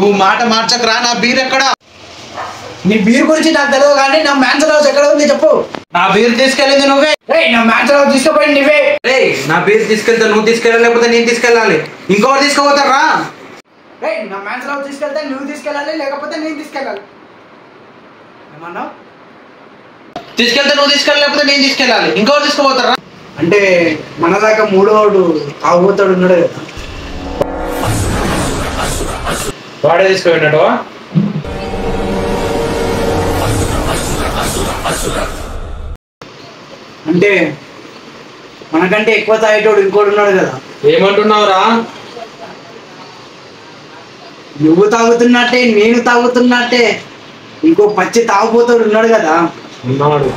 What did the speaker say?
నువ్వు మాట మార్చకరా. నా బీర్ ఎక్కడ? నీ బీర్ గురించి నాకు తెలియదు కానీ నా మ్యాన్సన్ హౌస్ ఎక్కడ ఉంది చెప్పు. నా బీర్ తీసుకెళ్ళింది నువ్వే. నా మ్యాన్సన్ హౌస్ తీసుకుపోయింది నువ్వే. నా బీర్ తీసుకెళ్తా. నువ్వు తీసుకెళ్ళాలి లేకపోతే నేను తీసుకెళ్ళాలి. ఇంకొకటి తీసుకుపోతారా? నా మ్యాన్సన్ హౌస్ తీసుకెళ్తే నువ్వు తీసుకెళ్ళాలి లేకపోతే నేను తీసుకెళ్ళాలి. ఏమన్నావు? తీసుకెళ్తే నువ్వు తీసుకెళ్ళాలి లేకపోతే నేను తీసుకెళ్ళాలి. ఇంకొకటి తీసుకుపోతారా? అంటే మన దాకా మూడోడు తాగుబోతాడు ఉన్నాడు కదా, వాడే తీసుకుపోయినట్టు. అంటే మనకంటే ఎక్కువ తాగేటోడు ఇంకోటి ఉన్నాడు కదా. ఏమంటున్నావురా? నువ్వు తాగుతున్నట్టే నేను తాగుతున్నట్టే ఇంకో పచ్చి తాగుబోతాడు ఉన్నాడు కదా. ఉన్నాడు.